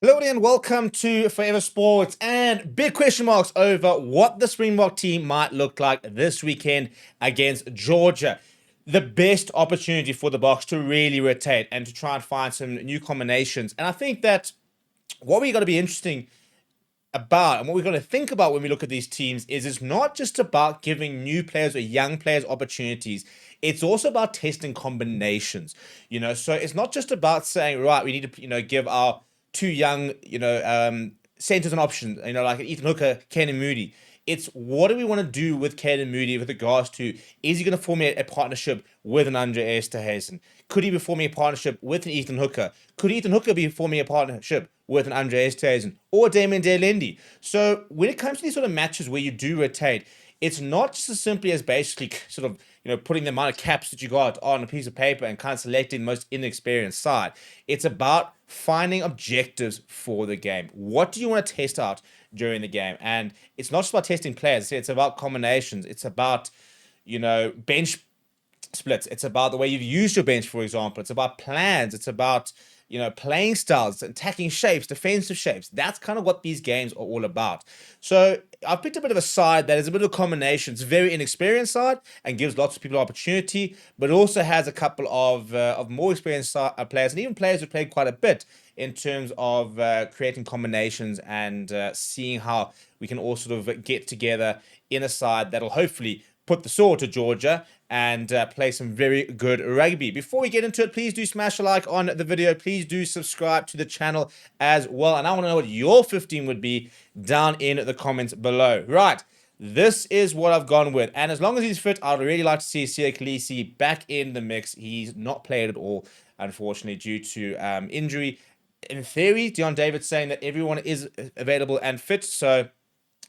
Hello and welcome to Forever Sports, and big question marks over what the Springbok team might look like this weekend against Georgia. The best opportunity for the Boks to really rotate and to try and find some new combinations. And I think that what we got to be interesting about and what we've got to think about when we look at these teams is it's not just about giving new players or young players opportunities. It's also about testing combinations. So it's not just about saying, right, we need to give our two young centers an option, like Ethan Hooker, Caden Moody. It's what do we want to do with Caden Moody with regards to, is he going to form a partnership with an Andre Esterhuizen? Could he be forming a partnership with an Ethan Hooker? Could Ethan Hooker be forming a partnership with an Andre Esterhuizen or Damien Delendi? So when it comes to these sort of matches where you do rotate, it's not just as simply as basically sort of putting the amount of caps that you got on a piece of paper and kind of selecting the most inexperienced side. It's about finding objectives for the game. What do you want to test out during the game? And it's not just about testing players. It's about combinations. It's about bench splits. It's about the way you've used your bench, for example. It's about plans. It's about playing styles, attacking shapes, defensive shapes. That's kind of what these games are all about. So I've picked a bit of a side that is a bit of a combination. It's a very inexperienced side and gives lots of people opportunity, but also has a couple of more experienced players and even players who played quite a bit in terms of creating combinations and seeing how we can all sort of get together in a side that'll hopefully put the sword to Georgia and play some very good rugby. Before we get into it, please do smash a like on the video. Please do subscribe to the channel as well. And I want to know what your 15 would be down in the comments below. Right. This is what I've gone with. And as long as he's fit, I'd really like to see Siya Kolisi back in the mix. He's not played at all, unfortunately, due to injury. In theory, Dion David's saying that everyone is available and fit. So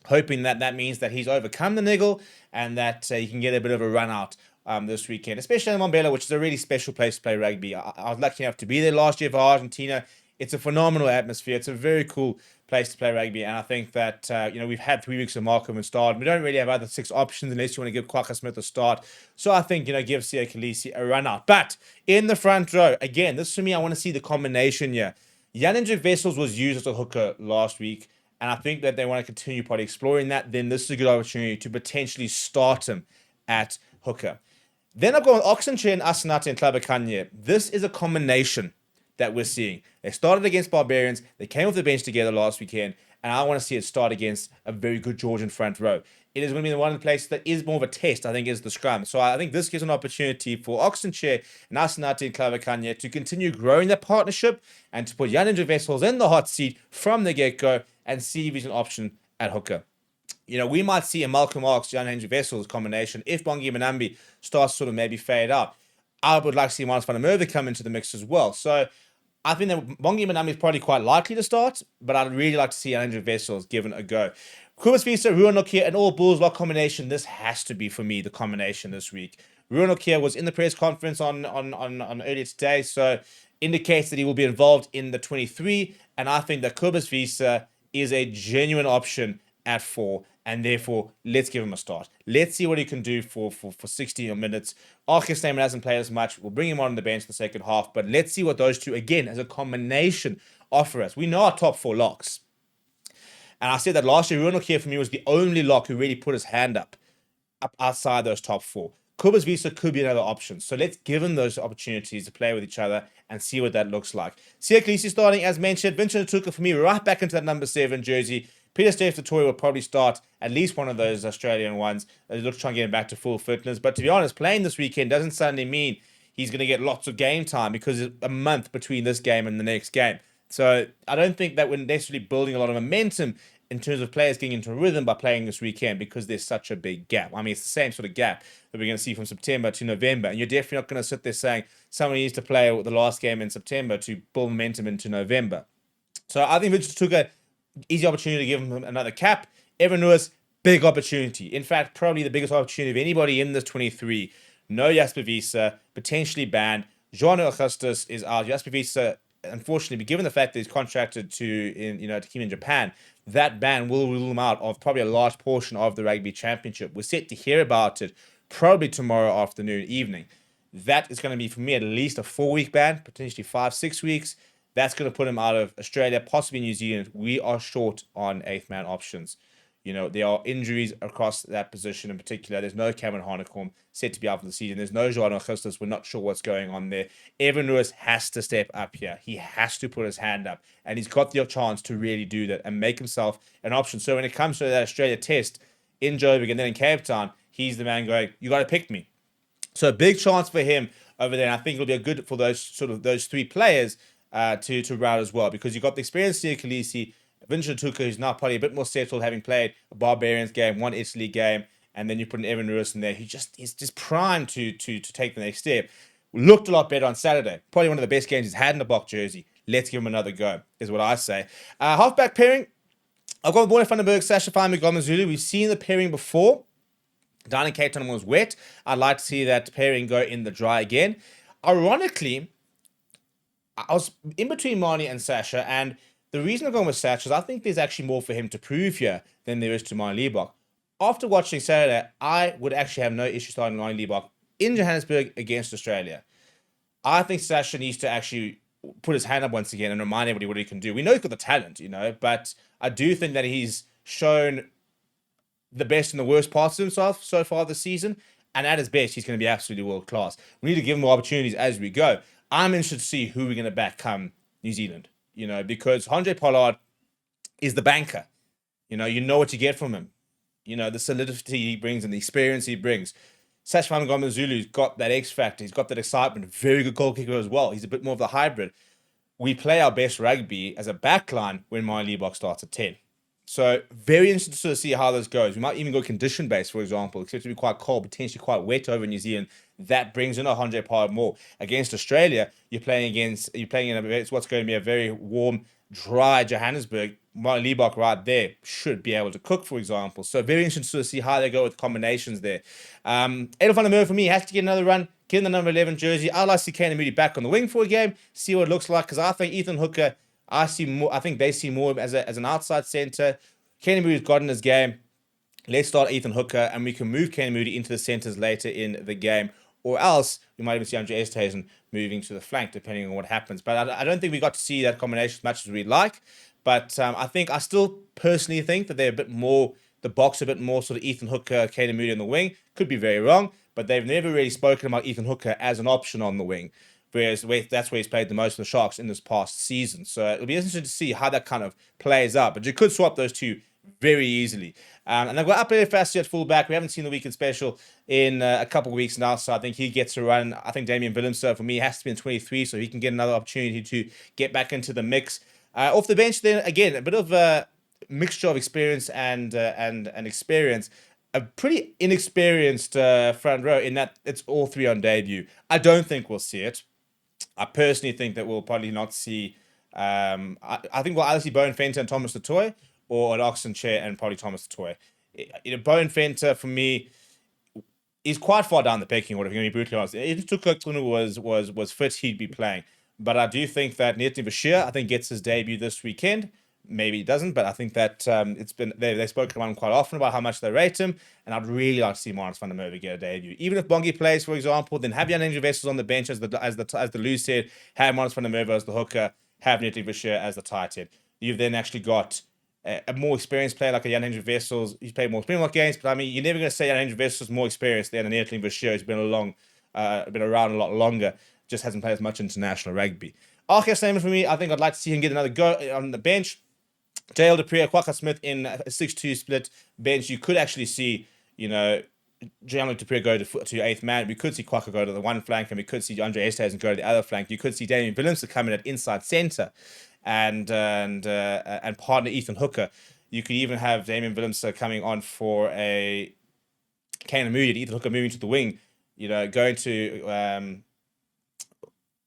hoping that that means that he's overcome the niggle and that he can get a bit of a run out this weekend, especially in Mbombela, which is a really special place to play rugby. I was lucky enough to be there last year for Argentina. It's a phenomenal atmosphere. It's a very cool place to play rugby, and I think that we've had 3 weeks of Markham and start. We don't really have other six options unless you want to give Kwaka Smith a start. So I think give Siya Kolisi a run out. But in the front row, again, this for me, I want to see the combination here. Jan-Hendrik Wessels was used as a hooker last week. And I think that they want to continue probably exploring that. Then this is a good opportunity to potentially start him at hooker. Then I've got Oxenchair and Asanate and Tlabakanye. This is a combination that we're seeing. They started against Barbarians. They came off the bench together last weekend. And I want to see it start against a very good Georgian front row. It is going to be one of the places that is more of a test, I think, is the scrum. So I think this gives an opportunity for Oxenchair and Asanate and Tlabakanye to continue growing their partnership and to put Jan-Hendrik Wessels in the hot seat from the get-go and see if he's an option at hooker. We might see a Malcolm Marx, Jan-Hendrik Wessels combination if Bongi Manambi starts to sort of maybe fade out. I would like to see Miles van der Merwe come into the mix as well. So I think that Bongi Manambi is probably quite likely to start, but I'd really like to see Jan-Hendrik Wessels given a go. Kubas Visa, Ruan Nokia, and all Bulls lock combination. This has to be, for me, the combination this week. Ruan Nokia was in the press conference on earlier today, so indicates that he will be involved in the 23, and I think that Kubas Visa is a genuine option at 4, and therefore let's give him a start. Let's see what he can do for 60 minutes. Arcus Neyman hasn't played as much. We'll bring him on the bench in the second half, but let's see what those two, again, as a combination, offer us. We know our top 4 locks. And I said that last year, Ruan Nokia for me was the only lock who really put his hand up outside those top 4. Kubas Visa could be another option. So let's give him those opportunities to play with each other and see what that looks like. Siya Kolisi starting, as mentioned. Vincent Tuka for me right back into that number 7 jersey. Peter Steph-Toy will probably start at least one of those Australian ones. They look to try and get him back to full fitness. But to be honest, playing this weekend doesn't suddenly mean he's going to get lots of game time because it's a month between this game and the next game. So I don't think that we're necessarily building a lot of momentum in terms of players getting into rhythm by playing this weekend because there's such a big gap. I mean, it's the same sort of gap that we're going to see from September to November. And you're definitely not going to sit there saying someone needs to play the last game in September to build momentum into November. So I think Vincent took a easy opportunity to give him another cap. Evan Lewis, big opportunity. In fact, probably the biggest opportunity of anybody in this 23. No Jasper Visa, potentially banned. Jean Augustus is out. Jasper Visa, unfortunately, given the fact that he's contracted to team in Japan, that ban will rule him out of probably a large portion of the Rugby Championship. We're set to hear about it probably tomorrow afternoon, evening. That is going to be, for me, at least a 4-week ban, potentially 5, 6 weeks. That's going to put him out of Australia, possibly New Zealand. We are short on eighth man options. There are injuries across that position in particular. There's no Cameron Harnicombe set to be out for the season. There's no João Christos. We're not sure what's going on there. Evan Lewis has to step up here. He has to put his hand up. And he's got the chance to really do that and make himself an option. So when it comes to that Australia test in Joburg and then in Cape Town, he's the man going, you got to pick me. So a big chance for him over there. And I think it'll be a good for those three players to round as well, because you've got the experienced Sia Khaleesi, Vincent Tuka, who's now probably a bit more settled, having played a Barbarians game, one Italy game, and then you put an Evan Lewis in there, who is just primed to take the next step. Looked a lot better on Saturday. Probably one of the best games he's had in the Bok jersey. Let's give him another go, is what I say. Halfback pairing, I've got Warner van den Berg, Sasha Fine-Montgomery. We've seen the pairing before. Down in Cape Town was wet. I'd like to see that pairing go in the dry again. Ironically, I was in between Marnie and Sasha, and the reason I'm going with Sasha is I think there's actually more for him to prove here than there is to Marnie Liebach. After watching Saturday, I would actually have no issue starting Marnie Liebach in Johannesburg against Australia. I think Sasha needs to actually put his hand up once again and remind everybody what he can do. We know he's got the talent, but I do think that he's shown the best and the worst parts of himself so far this season, and at his best, he's going to be absolutely world class. We need to give him more opportunities as we go. I'm interested to see who we're going to back come New Zealand, because Handré Pollard is the banker. You know what you get from him. The solidity he brings and the experience he brings. Sasha Fine-Montgomery-Zulu's got that X factor. He's got that excitement. Very good goal kicker as well. He's a bit more of the hybrid. We play our best rugby as a backline when Marnie Liebach starts at 10. So very interested to see how this goes. We might even go condition-based, for example. Expect to be quite cold, potentially quite wet over New Zealand. That brings in a Handré Pollard more. Against Australia, you're playing in what's going to be a very warm, dry Johannesburg. Marnie Liebach right there should be able to cook, for example. So very interested to see how they go with combinations there. Edel van der Merwe for me has to get another run, get in the number 11 jersey. I'd like to see Kane Moody back on the wing for a game, see what it looks like, because I think Ethan Hooker, I think they see more as an outside centre. Kane Moody's gotten his game. Let's start Ethan Hooker, and we can move Kane Moody into the centres later in the game. Or else, we might even see Andre Esterhuizen moving to the flank, depending on what happens. But I don't think we got to see that combination as much as we'd like. But I still personally think that they're a bit more, the box a bit more sort of Ethan Hooker, Kane Moody on the wing. Could be very wrong, but they've never really spoken about Ethan Hooker as an option on the wing. Whereas that's where he's played the most for the Sharks in this past season. So it'll be interesting to see how that kind of plays out. But you could swap those two very easily. And I've got Apele Rassie at fullback. We haven't seen the weekend special in a couple of weeks now, so I think he gets a run. I think Damian Willemse, for me, has to be in 23, so he can get another opportunity to get back into the mix. Off the bench, then, again, a bit of a mixture of experience and experience. A pretty inexperienced front row in that it's all three on debut. I don't think we'll see it. I personally think that we'll probably not see... I think we'll either see Bowen Fenter and Thomas Latoy, or an Oxen Chair and probably Thomas Latoy. Bowen Fenter, for me, is quite far down the pecking order, if I'm going to be brutally honest. If Tuka was fit, he'd be playing. But I do think that Nethi Bashir, gets his debut this weekend. Maybe he doesn't, but I think that they've spoken about him quite often about how much they rate him, and I'd really like to see Marnus van der Merwe get a debut. Even if Bongi plays, for example, then have Jan Andrew Wessels on the bench as the Lou said, have Marnus van der Merwe as the hooker, have Nethi Bashir as the tight end. You've then actually got a more experienced player like a Jan Andrew Wessels. He's played more Springbok games, but you're never going to say Jan Andrew Wessels is more experienced than Nethi Bashir, who's been around a lot longer, just hasn't played as much international rugby. RK Snyman for me, I think I'd like to see him get another go on the bench. JL Dupree, Kwaka Smith in a 6-2 split bench. You could actually see, JL Dupree go to eighth man. We could see Kwaka go to the one flank, and we could see Andre Esterhuizen go to the other flank. You could see Damian Willemse come in at inside centre and partner Ethan Hooker. You could even have Damian Willemse coming on for a Kane Moody, Ethan Hooker moving to the wing, going to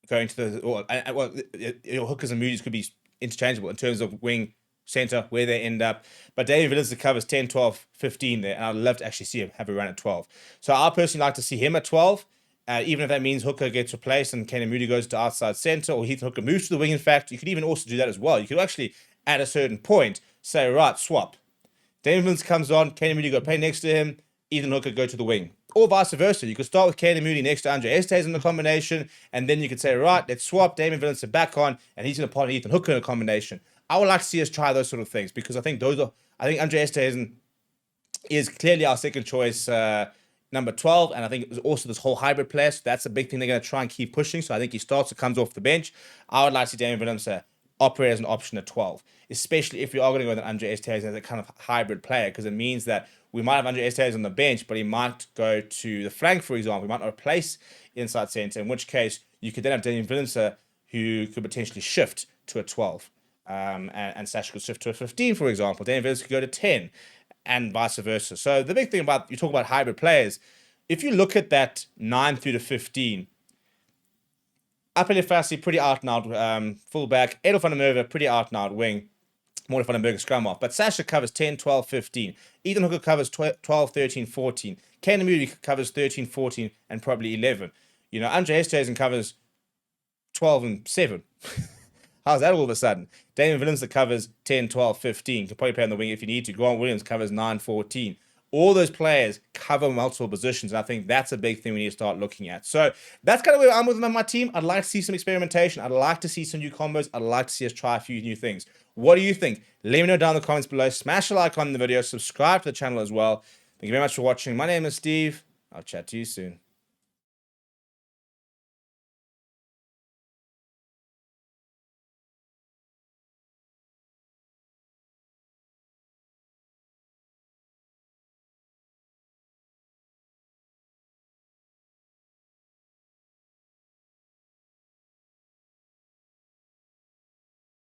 the hookers and Moody's could be interchangeable in terms of wing, centre, where they end up. But David Willemse covers 10, 12, 15 there, and I'd love to actually see him have a run at 12. So I personally like to see him at 12, even if that means Hooker gets replaced and Kane Moody goes to outside centre, or Ethan Hooker moves to the wing. In fact, you could even also do that as well. You could actually, at a certain point, say, right, swap. David Willemse comes on, Kane Moody go play next to him, Ethan Hooker go to the wing. Or vice versa. You could start with Caden Moody next to Andre Estes in the combination, and then you could say, right, let's swap Damien Willemse back on, and he's going to partner Ethan Hooker in a combination. I would like to see us try those sort of things because I think Andre Estes is clearly our second choice number 12, and I think it's also this whole hybrid player, so that's a big thing they're going to try and keep pushing. So I think he starts or comes off the bench. I would like to see Damien Willemse operate as an option at 12, especially if we are going to go with an Andre Estes as a kind of hybrid player, because it means that we might have Andre Estes on the bench, but he might go to the flank, for example. He might not replace inside centre, in which case you could then have Damien Willemse who could potentially shift to a 12. And Sash could shift to a 15, for example. Damien Willemse could go to 10, and vice versa. So the big thing about, you talk about hybrid players, if you look at that 9 through to 15, Rassie, pretty out and out fullback. Edel van der Merwe, pretty out and out wing. More van den Berg scrum off. But Sasha covers 10, 12, 15. Ethan Hooker covers 12, 13, 14. Caden Moody covers 13, 14, and probably 11. You know, Andre Esthuizen covers 12 and 7. How's that all of a sudden? Damien Willemse covers 10, 12, 15. Can probably play on the wing if you need to. Grant Williams covers 9, 14. All those players cover multiple positions, and I think that's a big thing we need to start looking at. So that's kind of where I'm with my team. I'd like to see some experimentation. I'd like to see some new combos. I'd like to see us try a few new things. What do you think? Let me know down in the comments below. Smash a like on the video. Subscribe to the channel as well. Thank you very much for watching. My name is Steve. I'll chat to you soon.